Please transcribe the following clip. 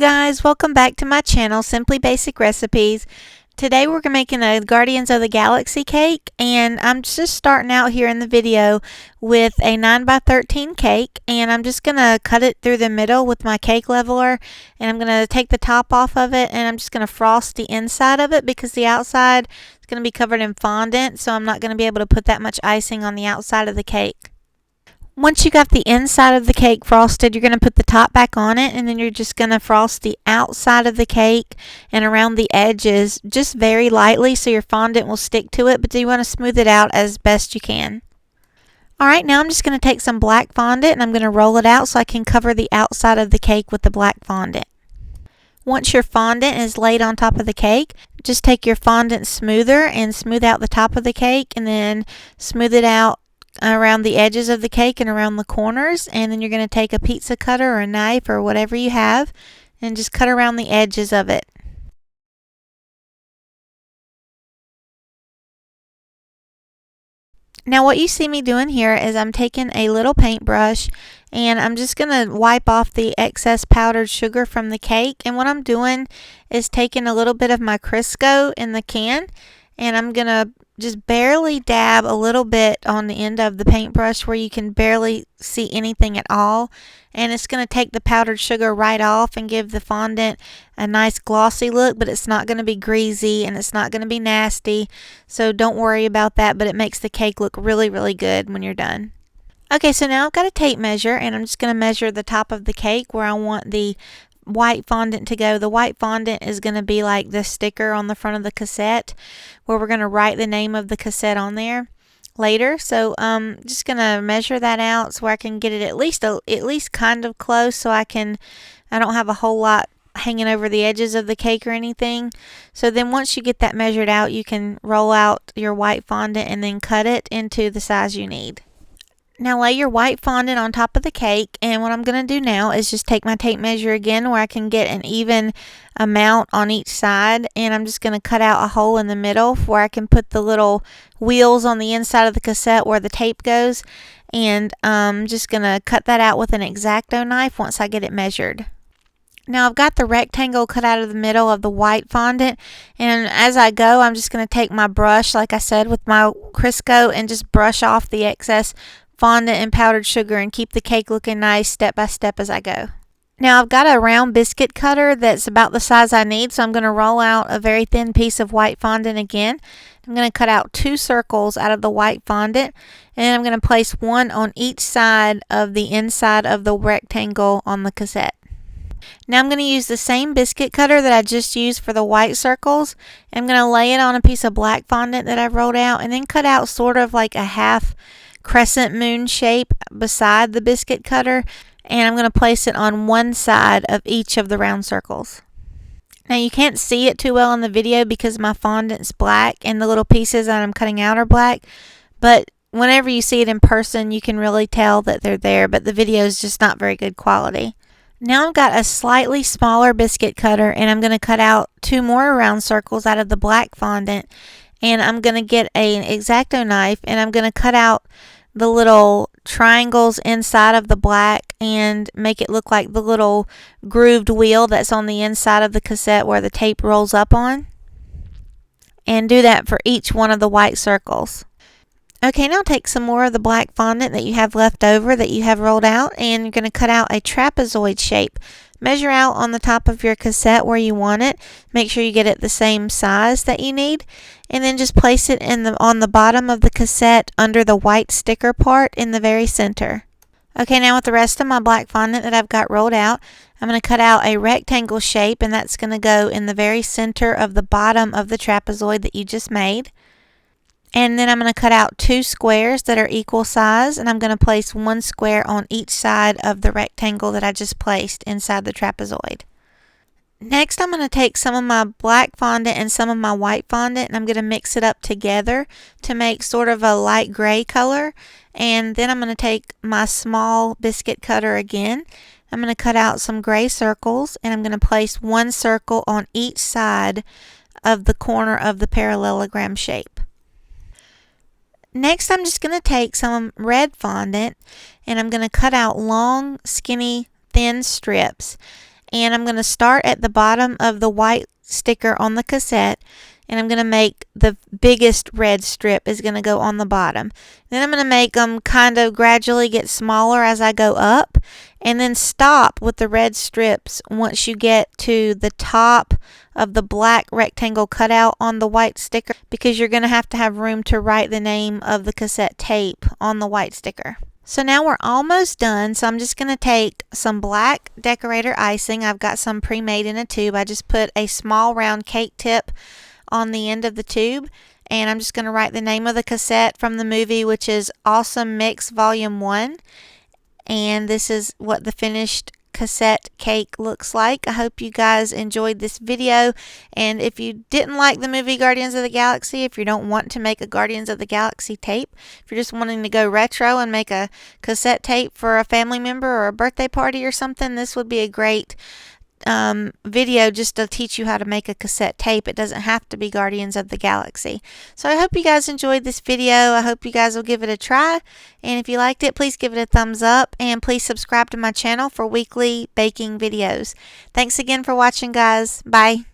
guys, welcome back to my channel, Simply Basic Recipes. Today we're making a Guardians of the Galaxy cake, and I'm just starting out here in the video with a 9x13 cake, and I'm just going to cut it through the middle with my cake leveler, and I'm going to take the top off of it, and I'm just going to frost the inside of it because the outside is going to be covered in fondant, so I'm not going to be able to put that much icing on the outside of the cake. Once you got the inside of the cake frosted, you're going to put the top back on it, and then you're just going to frost the outside of the cake and around the edges just very lightly so your fondant will stick to it, but you want to smooth it out as best you can. Alright, now I'm just going to take some black fondant and I'm going to roll it out so I can cover the outside of the cake with the black fondant. Once your fondant is laid on top of the cake, just take your fondant smoother and smooth out the top of the cake, and then smooth it out around the edges of the cake and around the corners, and then you're going to take a pizza cutter or a knife or whatever you have and just cut around the edges of it. Now what you see me doing here is I'm taking a little paintbrush and I'm just going to wipe off the excess powdered sugar from the cake, and what I'm doing is taking a little bit of my Crisco in the can, and I'm going to just barely dab a little bit on the end of the paintbrush where you can barely see anything at all, and it's going to take the powdered sugar right off and give the fondant a nice glossy look, but it's not going to be greasy and it's not going to be nasty, so don't worry about that, but it makes the cake look really good when you're done. Okay, so now I've got a tape measure, and I'm just going to measure the top of the cake where I want the white fondant to go. The white fondant is going to be like the sticker on the front of the cassette where we're going to write the name of the cassette on there later. So just going to measure that out so I can get it at least kind of close, so I don't have a whole lot hanging over the edges of the cake or anything. So then once you get that measured out, you can roll out your white fondant and then cut it into the size you need. Now lay your white fondant on top of the cake, and what I'm going to do now is just take my tape measure again where I can get an even amount on each side, and I'm just going to cut out a hole in the middle where I can put the little wheels on the inside of the cassette where the tape goes, and I'm just going to cut that out with an X-Acto knife once I get it measured. Now I've got the rectangle cut out of the middle of the white fondant, and as I go I'm just going to take my brush, like I said, with my Crisco, and just brush off the excess fondant and powdered sugar and keep the cake looking nice step by step as I go. Now I've got a round biscuit cutter that's about the size I need, so I'm going to roll out a very thin piece of white fondant again. I'm going to cut out 2 circles out of the white fondant, and I'm going to place one on each side of the inside of the rectangle on the cassette. Now I'm going to use the same biscuit cutter that I just used for the white circles, and I'm going to lay it on a piece of black fondant that I've rolled out, and then cut out sort of like a half crescent moon shape beside the biscuit cutter, and I'm going to place it on one side of each of the round circles. Now you can't see it too well in the video because my fondant's black and the little pieces that I'm cutting out are black, but whenever you see it in person you can really tell that they're there, but the video is just not very good quality. Now I've got a slightly smaller biscuit cutter, and I'm going to cut out 2 more round circles out of the black fondant, and I'm going to get an X-Acto knife, and I'm going to cut out the little triangles inside of the black and make it look like the little grooved wheel that's on the inside of the cassette where the tape rolls up on, and do that for each one of the white circles. Okay, now take some more of the black fondant that you have left over that you have rolled out, and you're going to cut out a trapezoid shape. Measure out on the top of your cassette where you want it. Make sure you get it the same size that you need, and then just place it on the bottom of the cassette under the white sticker part in the very center. Okay, now with the rest of my black fondant that I've got rolled out, I'm going to cut out a rectangle shape, and that's going to go in the very center of the bottom of the trapezoid that you just made. And then I'm going to cut out 2 squares that are equal size, and I'm going to place 1 square on each side of the rectangle that I just placed inside the trapezoid. Next I'm going to take some of my black fondant and some of my white fondant, and I'm going to mix it up together to make sort of a light gray color. And then I'm going to take my small biscuit cutter again. I'm going to cut out some gray circles, and I'm going to place 1 circle on each side of the corner of the parallelogram shape. Next, I'm just going to take some red fondant, and I'm going to cut out long, skinny, thin strips. and I'm going to start at the bottom of the white sticker on the cassette, and I'm going to make the biggest red strip is going to go on the bottom. Then I'm going to make them kind of gradually get smaller as I go up, and then stop with the red strips once you get to the top of the black rectangle cutout on the white sticker, because you're going to have room to write the name of the cassette tape on the white sticker. So now we're almost done, so I'm just going to take some black decorator icing. I've got some pre-made in a tube. I just put a small round cake tip on the end of the tube, and I'm just going to write the name of the cassette from the movie, which is Awesome Mix Volume 1, and this is what the finished cassette cake looks like. I hope you guys enjoyed this video, and if you didn't like the movie Guardians of the Galaxy, if you don't want to make a Guardians of the Galaxy tape, if you're just wanting to go retro and make a cassette tape for a family member or a birthday party or something, this would be a great video just to teach you how to make a cassette tape. It doesn't have to be Guardians of the Galaxy. So I hope you guys enjoyed this video. I hope you guys will give it a try, and if you liked it, please give it a thumbs up, and please subscribe to my channel for weekly baking videos. Thanks again for watching, guys. Bye.